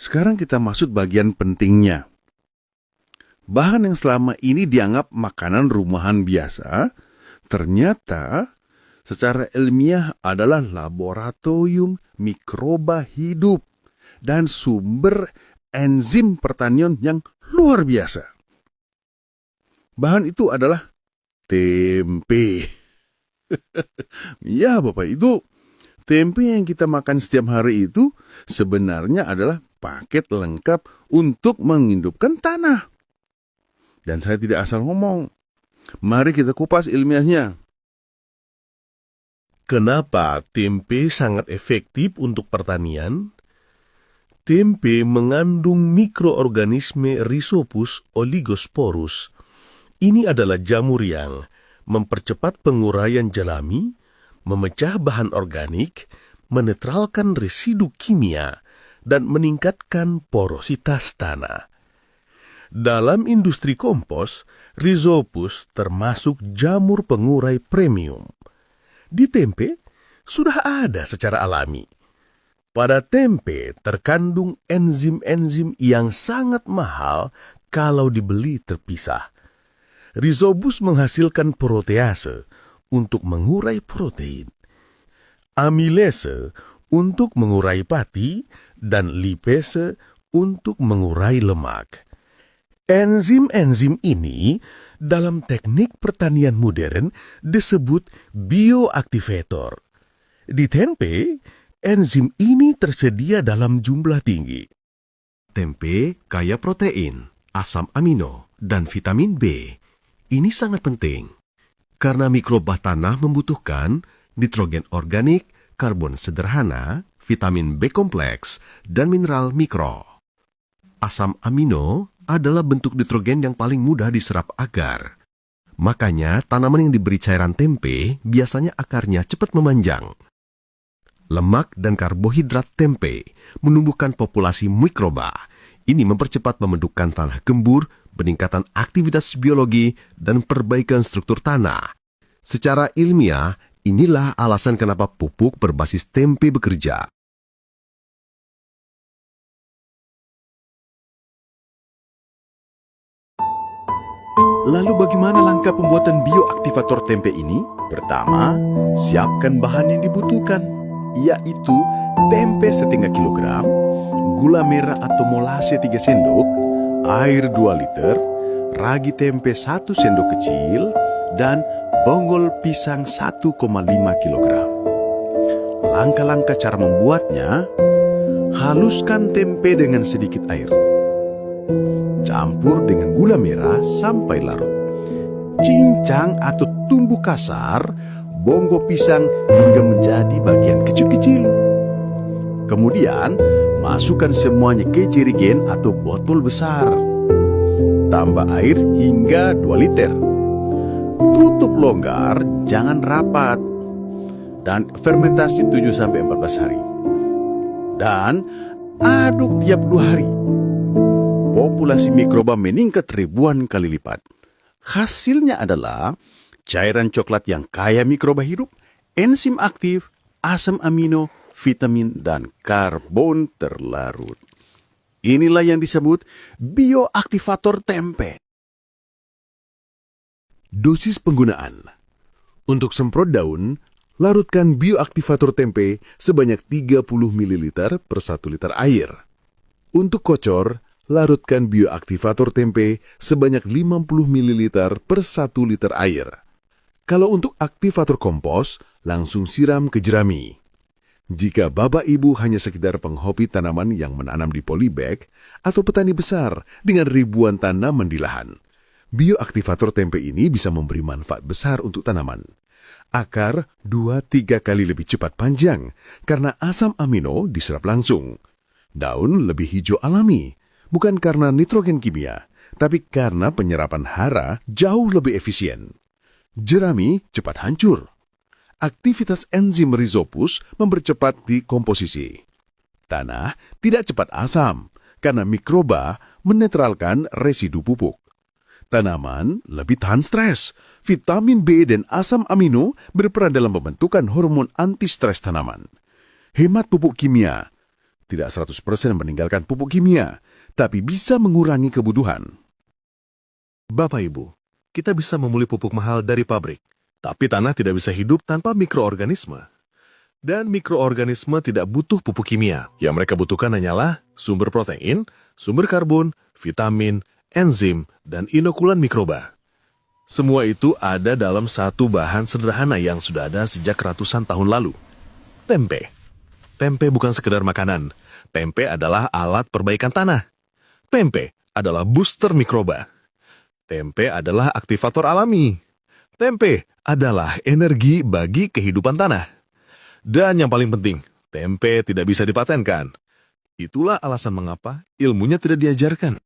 Sekarang kita masuk bagian pentingnya. Bahan yang selama ini dianggap makanan rumahan biasa, ternyata secara ilmiah adalah laboratorium mikroba hidup dan sumber enzim pertanian yang luar biasa. Bahan itu adalah tempe. Ya, Bapak Ibu, tempe yang kita makan setiap hari itu sebenarnya adalah paket lengkap untuk menghidupkan tanah. Dan saya tidak asal ngomong. Mari kita kupas ilmiahnya. Kenapa tempe sangat efektif untuk pertanian? Tempe mengandung mikroorganisme Rhizopus oligosporus. Ini adalah jamur yang mempercepat penguraian jelami, memecah bahan organik, menetralkan residu kimia, dan meningkatkan porositas tanah. Dalam industri kompos, Rhizopus termasuk jamur pengurai premium. Di tempe, sudah ada secara alami. Pada tempe terkandung enzim-enzim yang sangat mahal kalau dibeli terpisah. Rhizopus menghasilkan protease untuk mengurai protein, amilase untuk mengurai pati, dan lipase untuk mengurai lemak. Enzim-enzim ini dalam teknik pertanian modern disebut bioaktivator. Di tempe, enzim ini tersedia dalam jumlah tinggi. Tempe kaya protein, asam amino, dan vitamin B. Ini sangat penting karena mikroba tanah membutuhkan nitrogen organik, karbon sederhana, vitamin B kompleks, dan mineral mikro. Asam amino adalah bentuk nitrogen yang paling mudah diserap agar. Makanya tanaman yang diberi cairan tempe biasanya akarnya cepat memanjang. Lemak dan karbohidrat tempe menumbuhkan populasi mikroba. Ini mempercepat pembentukan tanah gembur, peningkatan aktivitas biologi, dan perbaikan struktur tanah. Secara ilmiah, inilah alasan kenapa pupuk berbasis tempe bekerja. Lalu bagaimana langkah pembuatan bioaktivator tempe ini? Pertama, siapkan bahan yang dibutuhkan, yaitu tempe setengah kilogram, gula merah atau molase 3 sendok, air 2 liter, ragi tempe 1 sendok kecil, dan bonggol pisang 1,5 kilogram. Langkah-langkah cara membuatnya: haluskan tempe dengan sedikit air. Campur dengan gula merah sampai larut. Cincang atau tumbuk kasar bonggo pisang hingga menjadi bagian kecil-kecil. Kemudian, masukkan semuanya ke jerigen atau botol besar. Tambah air hingga 2 liter. Tutup longgar, jangan rapat. Dan fermentasi 7-14 hari. Dan aduk tiap 2 hari. Populasi mikroba meningkat ribuan kali lipat. Hasilnya adalah cairan coklat yang kaya mikroba hidup, enzim aktif, asam amino, vitamin, dan karbon terlarut. Inilah yang disebut bioaktivator tempe. Dosis penggunaan. Untuk semprot daun, larutkan bioaktivator tempe sebanyak 30 ml per 1 liter air. Untuk kocor, larutkan bioaktivator tempe sebanyak 50 ml per 1 liter air. Kalau untuk aktivator kompos, langsung siram ke jerami. Jika Bapak Ibu hanya sekedar penghobi tanaman yang menanam di polybag atau petani besar dengan ribuan tanaman di lahan, bioaktivator tempe ini bisa memberi manfaat besar untuk tanaman. Akar 2-3 kali lebih cepat panjang karena asam amino diserap langsung. Daun lebih hijau alami, bukan karena nitrogen kimia, tapi karena penyerapan hara jauh lebih efisien. Jerami cepat hancur. Aktivitas enzim Rhizopus mempercepat dekomposisi. Tanah tidak cepat asam, karena mikroba menetralkan residu pupuk. Tanaman lebih tahan stres. Vitamin B dan asam amino berperan dalam pembentukan hormon anti-stres tanaman. Hemat pupuk kimia. tidak 100% meninggalkan pupuk kimia, tapi bisa mengurangi kebutuhan. Bapak Ibu, kita bisa membeli pupuk mahal dari pabrik, tapi tanah tidak bisa hidup tanpa mikroorganisme. Dan mikroorganisme tidak butuh pupuk kimia. Yang mereka butuhkan hanyalah sumber protein, sumber karbon, vitamin, enzim, dan inokulan mikroba. Semua itu ada dalam satu bahan sederhana yang sudah ada sejak ratusan tahun lalu. Tempe. Tempe bukan sekedar makanan. Tempe adalah alat perbaikan tanah. Tempe adalah booster mikroba. Tempe adalah aktivator alami. Tempe adalah energi bagi kehidupan tanah. Dan yang paling penting, tempe tidak bisa dipatenkan. Itulah alasan mengapa ilmunya tidak diajarkan.